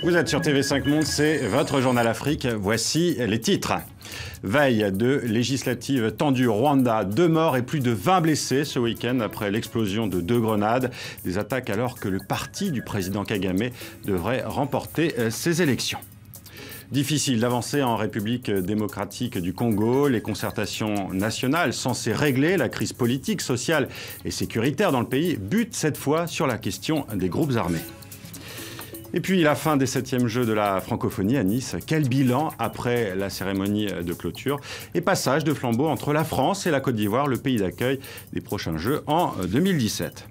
Vous êtes sur TV5 Monde, c'est votre journal Afrique. Voici les titres. Veille de législative tendue au Rwanda, 2 morts et plus de 20 blessés ce week-end après l'explosion de 2 grenades. Des attaques alors que le parti du président Kagame devrait remporter ses élections. Difficile d'avancer en République démocratique du Congo. Les concertations nationales censées régler la crise politique, sociale et sécuritaire dans le pays butent cette fois sur la question des groupes armés. Et puis la fin des 7e Jeux de la francophonie à Nice. Quel bilan après la cérémonie de clôture et passage de flambeau entre la France et la Côte d'Ivoire, le pays d'accueil des prochains Jeux en 2017.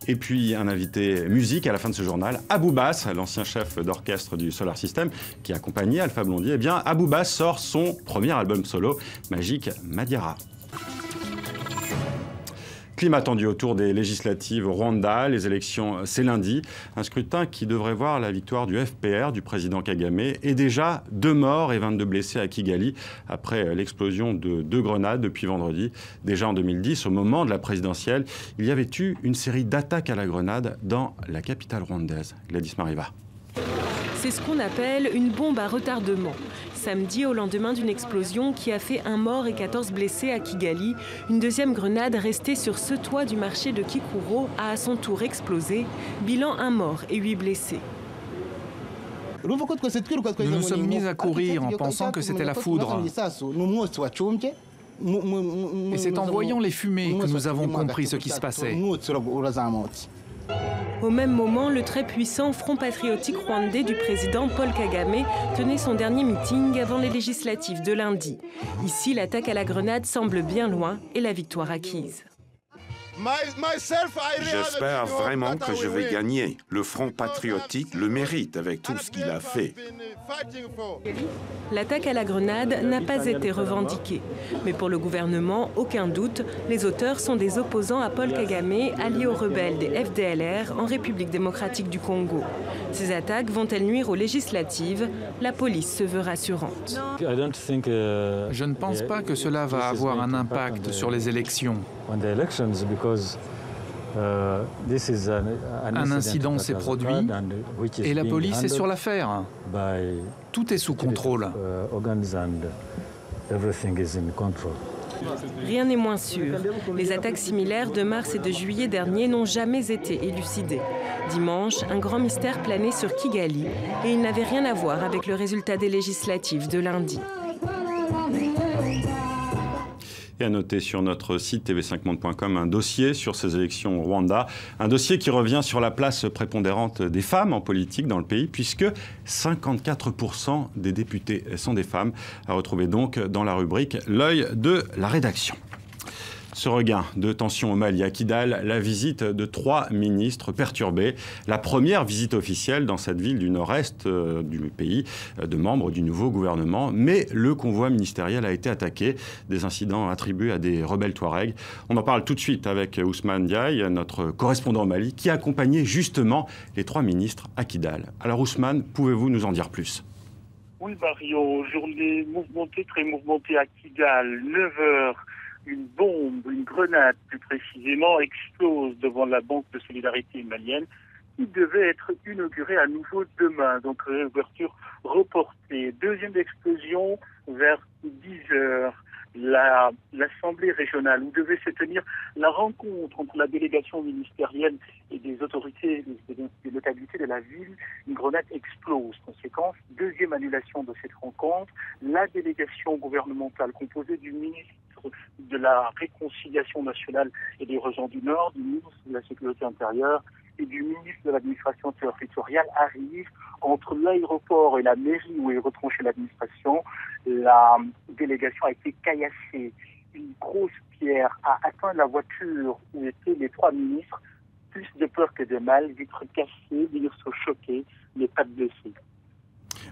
Et puis un invité musique à la fin de ce journal, Abou Bass, l'ancien chef d'orchestre du Solar System qui accompagnait Alpha Blondy. Eh bien, Abou Bass sort son premier album solo, Magic Madiara. Climat tendu autour des législatives au Rwanda. Les élections, c'est lundi. Un scrutin qui devrait voir la victoire du FPR, du président Kagame. Et déjà 2 morts et 22 blessés à Kigali après l'explosion de 2 grenades depuis vendredi. Déjà en 2010, au moment de la présidentielle, il y avait eu une série d'attaques à la grenade dans la capitale rwandaise. Gladys Mariva. C'est ce qu'on appelle une bombe à retardement. Samedi, au lendemain d'une explosion qui a fait 1 mort et 14 blessés à Kigali, une deuxième grenade restée sur ce toit du marché de Kikuro a à son tour explosé. Bilan 1 mort et 8 blessés. Nous nous sommes mis à courir en pensant que c'était la foudre. Et c'est en voyant les fumées que nous avons compris ce qui se passait. Au même moment, le très puissant Front patriotique rwandais du président Paul Kagame tenait son dernier meeting avant les législatives de lundi. Ici, l'attaque à la grenade semble bien loin et la victoire acquise. J'espère vraiment que je vais gagner. Le Front patriotique le mérite avec tout ce qu'il a fait. L'attaque à la grenade n'a pas été revendiquée. Mais pour le gouvernement, aucun doute, les auteurs sont des opposants à Paul Kagame, alliés aux rebelles des FDLR en République démocratique du Congo. Ces attaques vont-elles nuire aux législatives? La police se veut rassurante. Je ne pense pas que cela va avoir un impact sur les élections. Un incident s'est produit et la police est sur l'affaire. Tout est sous contrôle. Rien n'est moins sûr. Les attaques similaires de mars et de juillet dernier n'ont jamais été élucidées. Dimanche, un grand mystère planait sur Kigali et il n'avait rien à voir avec le résultat des législatives de lundi. Et à noter sur notre site tv5monde.com un dossier sur ces élections au Rwanda. Un dossier qui revient sur la place prépondérante des femmes en politique dans le pays, puisque 54% des députés sont des femmes. À retrouver donc dans la rubrique « L'œil de la rédaction ». Ce regain de tension au Mali, à Kidal, la visite de 3 ministres perturbés. La première visite officielle dans cette ville du nord-est du pays de membres du nouveau gouvernement. Mais le convoi ministériel a été attaqué. Des incidents attribués à des rebelles touaregs. On en parle tout de suite avec Ousmane Diaye, notre correspondant au Mali, qui a accompagné justement les 3 ministres à Kidal. Alors Ousmane, pouvez-vous nous en dire plus ? Oui Mario, journée mouvementée, très mouvementée à Kidal, 9h. Une bombe, une grenade plus précisément, explose devant la Banque de solidarité malienne qui devait être inaugurée à nouveau demain. Donc réouverture reportée. Deuxième explosion vers 10h. L'Assemblée régionale où devait se tenir la rencontre entre la délégation ministérielle et des autorités des localités de la ville, une grenade explose. Conséquence, deuxième annulation de cette rencontre. La délégation gouvernementale composée du ministre de la Réconciliation nationale et des régions du Nord, du ministre de la Sécurité intérieure et du ministre de l'administration territoriale arrive entre l'aéroport et la mairie où est retranchée l'administration. La délégation a été caillassée. Une grosse pierre a atteint la voiture où étaient les 3 ministres. Plus de peur que de mal, vitres cassées, vitres choquées, mais pas de blessés.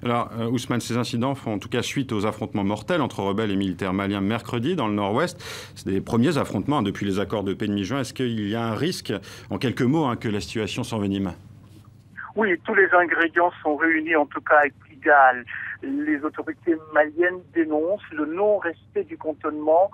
Alors, Ousmane, ces incidents font en tout cas suite aux affrontements mortels entre rebelles et militaires maliens mercredi dans le nord-ouest. C'est des premiers affrontements depuis les accords de paix de mi-juin. Est-ce qu'il y a un risque, en quelques mots, que la situation s'envenime? Oui, tous les ingrédients sont réunis, en tout cas à Kidal. Les autorités maliennes dénoncent le non-respect du cantonnement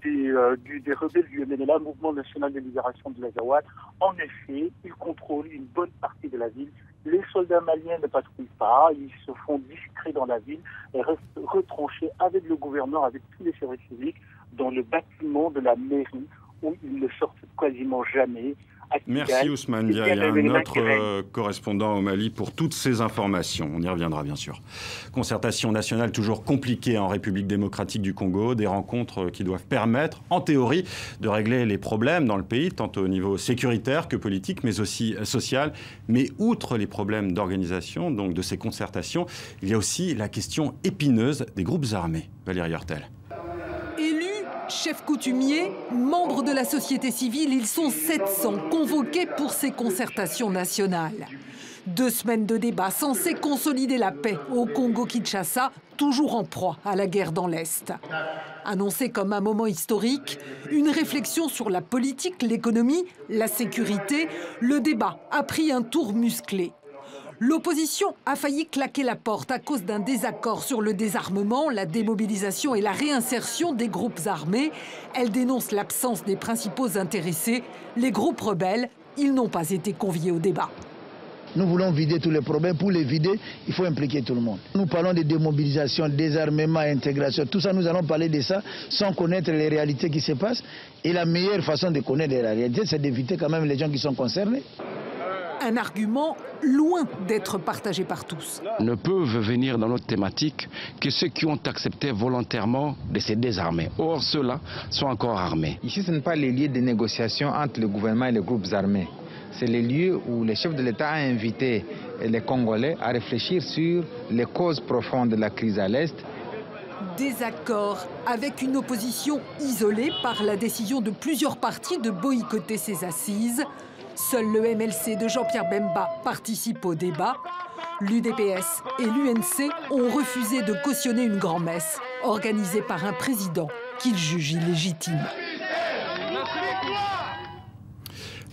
des rebelles du MNLA, Mouvement national de libération de l'Azawad. En effet, ils contrôlent une bonne partie de la ville Les soldats maliens ne patrouillent pas, ils se font discrets dans la ville et restent retranchés avec le gouverneur, avec tous les services civiques, dans le bâtiment de la mairie où ils ne sortent quasiment jamais. Merci Ousmane Dia, il y a un autre correspondant au Mali pour toutes ces informations. On y reviendra bien sûr. Concertation nationale toujours compliquée en République démocratique du Congo, des rencontres qui doivent permettre, en théorie, de régler les problèmes dans le pays, tant au niveau sécuritaire que politique, mais aussi social. Mais outre les problèmes d'organisation, donc de ces concertations, il y a aussi la question épineuse des groupes armés. Valérie Hurtel. Chefs coutumiers, membres de la société civile, ils sont 700 convoqués pour ces concertations nationales. 2 semaines de débats censés consolider la paix au Congo-Kinshasa, toujours en proie à la guerre dans l'Est. Annoncé comme un moment historique, une réflexion sur la politique, l'économie, la sécurité, le débat a pris un tour musclé. L'opposition a failli claquer la porte à cause d'un désaccord sur le désarmement, la démobilisation et la réinsertion des groupes armés. Elle dénonce l'absence des principaux intéressés. Les groupes rebelles, ils n'ont pas été conviés au débat. Nous voulons vider tous les problèmes. Pour les vider, il faut impliquer tout le monde. Nous parlons de démobilisation, désarmement, intégration. Tout ça, nous allons parler de ça sans connaître les réalités qui se passent. Et la meilleure façon de connaître les réalités, c'est d'éviter quand même les gens qui sont concernés. Un argument loin d'être partagé par tous. Ne peuvent venir dans notre thématique que ceux qui ont accepté volontairement de se désarmer. Or, ceux-là sont encore armés. Ici, ce n'est pas les lieux de négociation entre le gouvernement et les groupes armés. C'est les lieux où le chef de l'État a invité les Congolais à réfléchir sur les causes profondes de la crise à l'Est. Désaccord avec une opposition isolée par la décision de plusieurs partis de boycotter ces assises. Seul le MLC de Jean-Pierre Bemba participe au débat. L'UDPS et l'UNC ont refusé de cautionner une grand-messe organisée par un président qu'ils jugent illégitime.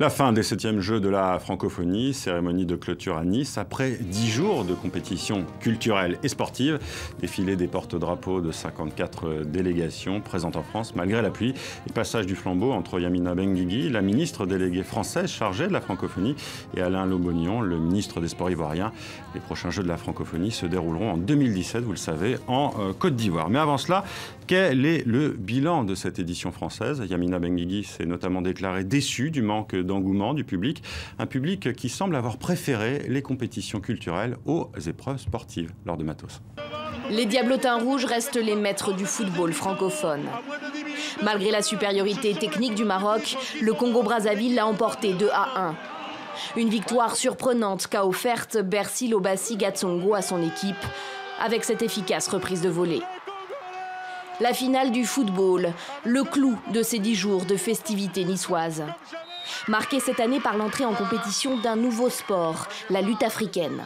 La fin des 7e Jeux de la francophonie, cérémonie de clôture à Nice, après 10 jours de compétition culturelle et sportive, défilé des porte-drapeaux de 54 délégations présentes en France, malgré la pluie, et passage du flambeau entre Yamina Benguigui, la ministre déléguée française chargée de la francophonie, et Alain Lobognon, le ministre des Sports ivoiriens. Les prochains Jeux de la francophonie se dérouleront en 2017, vous le savez, en Côte d'Ivoire. Mais avant cela, quel est le bilan de cette édition française ? Yamina Benguigui s'est notamment déclarée déçue du manque d'engouement du public, un public qui semble avoir préféré les compétitions culturelles aux épreuves sportives. Laure de Matos. Les Diablotins rouges restent les maîtres du football francophone. Malgré la supériorité technique du Maroc, le Congo-Brazzaville l'a emporté 2-1. Une victoire surprenante qu'a offerte Bercy Lobassi Gatsongo à son équipe, avec cette efficace reprise de volée. La finale du football, le clou de ces 10 jours de festivités niçoises. Marquée cette année par l'entrée en compétition d'un nouveau sport, la lutte africaine.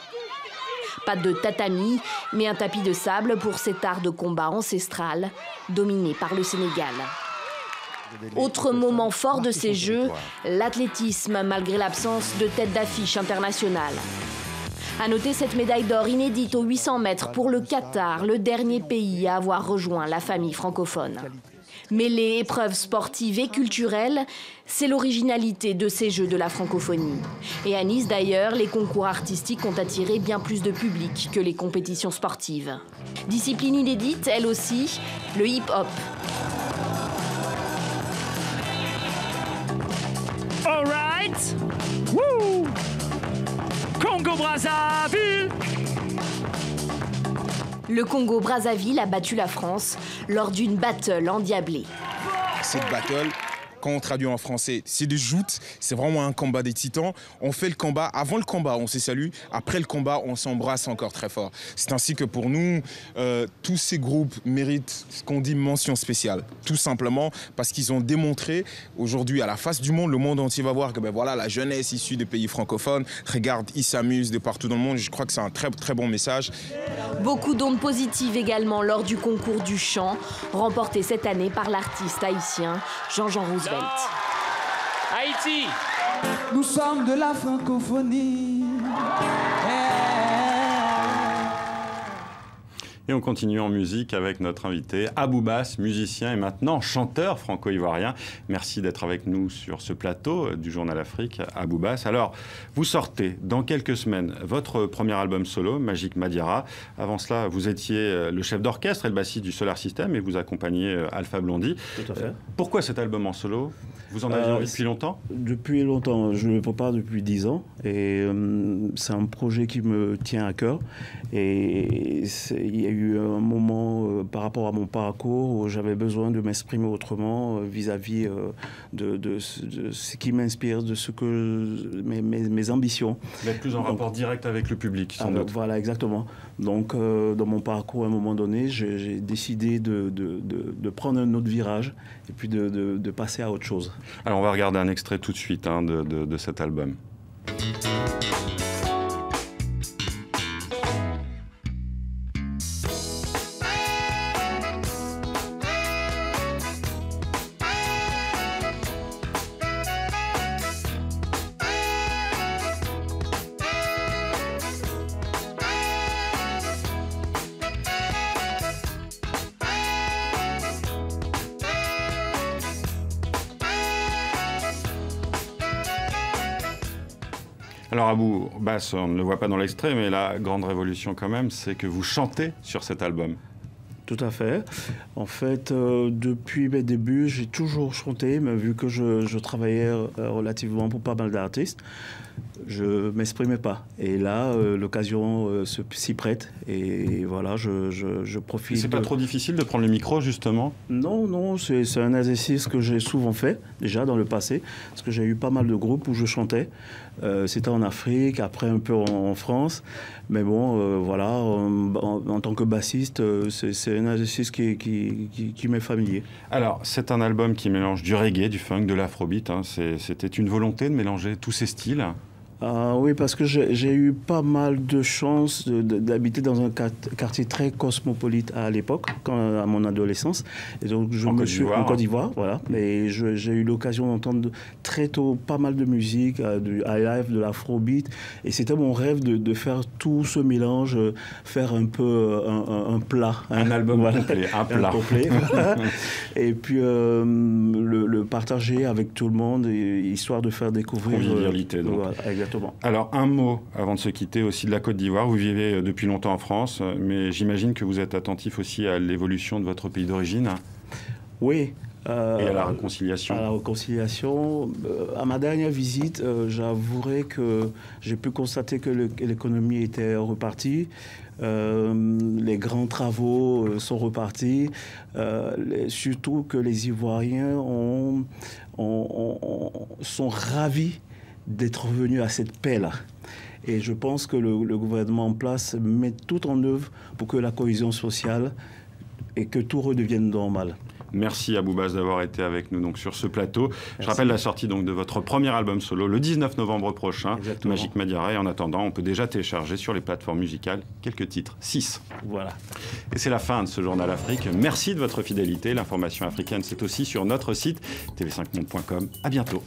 Pas de tatami, mais un tapis de sable pour cet art de combat ancestral, dominé par le Sénégal. Autre moment fort de ces Jeux, l'athlétisme, malgré l'absence de tête d'affiche internationale. À noter cette médaille d'or inédite aux 800 mètres pour le Qatar, le dernier pays à avoir rejoint la famille francophone. Mêler épreuves sportives et culturelles, c'est l'originalité de ces Jeux de la francophonie. Et à Nice d'ailleurs, les concours artistiques ont attiré bien plus de public que les compétitions sportives. Discipline inédite, elle aussi, le hip-hop. All right. Woo! Congo-Brazzaville. Le Congo-Brazzaville a battu la France lors d'une battle endiablée. Cette battle, quand on traduit en français, c'est des joutes, c'est vraiment un combat des titans. On fait le combat, avant le combat, on se salue, après le combat, on s'embrasse encore très fort. C'est ainsi que pour nous, tous ces groupes méritent ce qu'on dit mention spéciale. Tout simplement parce qu'ils ont démontré aujourd'hui à la face du monde, le monde entier va voir que ben voilà, la jeunesse issue des pays francophones, regarde, ils s'amusent de partout dans le monde. Je crois que c'est un très très bon message. Beaucoup d'ondes positives également lors du concours du chant, remporté cette année par l'artiste haïtien Jean-Jean Roosevelt. Haïti. Nous sommes de la francophonie. Et on continue en musique avec notre invité Abou Bass, musicien et maintenant chanteur franco-ivoirien. Merci d'être avec nous sur ce plateau du Journal Afrique, Abou Bass. Alors, vous sortez dans quelques semaines votre premier album solo, Magic Madiara. Avant cela, vous étiez le chef d'orchestre et le bassiste du Solar System et vous accompagnez Alpha Blondy. Tout à fait. Pourquoi cet album en solo? Vous en aviez envie depuis longtemps? Depuis longtemps. Je le prépare depuis 10 ans et c'est un projet qui me tient à cœur. Et il y a eu un moment par rapport à mon parcours où j'avais besoin de m'exprimer autrement vis-à-vis de ce qui m'inspire, de ce que mes ambitions. D'être plus en rapport direct avec le public, sans doute. Voilà, exactement. Donc, dans mon parcours, à un moment donné, j'ai décidé de prendre un autre virage et puis de passer à autre chose. Alors, on va regarder un extrait tout de suite de cet album. Alors Abou Bass, on ne le voit pas dans l'extrait, mais la grande révolution quand même, c'est que vous chantez sur cet album. Tout à fait. En fait, depuis mes débuts, j'ai toujours chanté, mais vu que je travaillais relativement pour pas mal d'artistes, je ne m'exprimais pas. Et là, l'occasion s'y prête. Et voilà, je profite. C'est pas trop difficile de prendre le micro, justement? Non, c'est un exercice que j'ai souvent fait, déjà dans le passé, parce que j'ai eu pas mal de groupes où je chantais. C'était en Afrique, après un peu en France. Mais bon, voilà, en tant que bassiste, c'est un exercice qui m'est familier. Alors, c'est un album qui mélange du reggae, du funk, de l'afrobeat. Hein. C'était une volonté de mélanger tous ces styles? Oui, parce que j'ai eu pas mal de chance d'habiter dans un quartier très cosmopolite à l'époque, à mon adolescence. Et donc en Côte d'Ivoire, voilà. Et j'ai eu l'occasion d'entendre très tôt pas mal de musique, du high life, de l'afrobeat. Et c'était mon rêve de faire tout ce mélange, faire un peu un plat. Un album complet, un plat. Complet, voilà. Et puis le partager avec tout le monde, histoire de faire découvrir. Convivialité, donc. Voilà, exactement. Alors, un mot avant de se quitter aussi de la Côte d'Ivoire. Vous vivez depuis longtemps en France, mais j'imagine que vous êtes attentif aussi à l'évolution de votre pays d'origine. Oui. Et à la réconciliation. À la réconciliation. À ma dernière visite, j'avouerai que j'ai pu constater que l'économie était repartie. Les grands travaux sont repartis. Surtout que les Ivoiriens sont ravis d'être revenus à cette paix-là. Et je pense que le gouvernement en place met tout en œuvre pour que la cohésion sociale et que tout redevienne normal. Merci Abou Bass d'avoir été avec nous donc, sur ce plateau. Merci. Je rappelle la sortie donc, de votre premier album solo le 19 novembre prochain, Exactement. Magic Madiara. Et en attendant, on peut déjà télécharger sur les plateformes musicales quelques titres, 6. Voilà. Et c'est la fin de ce Journal Afrique. Merci de votre fidélité. L'information africaine, c'est aussi sur notre site tv5monde.com. À bientôt.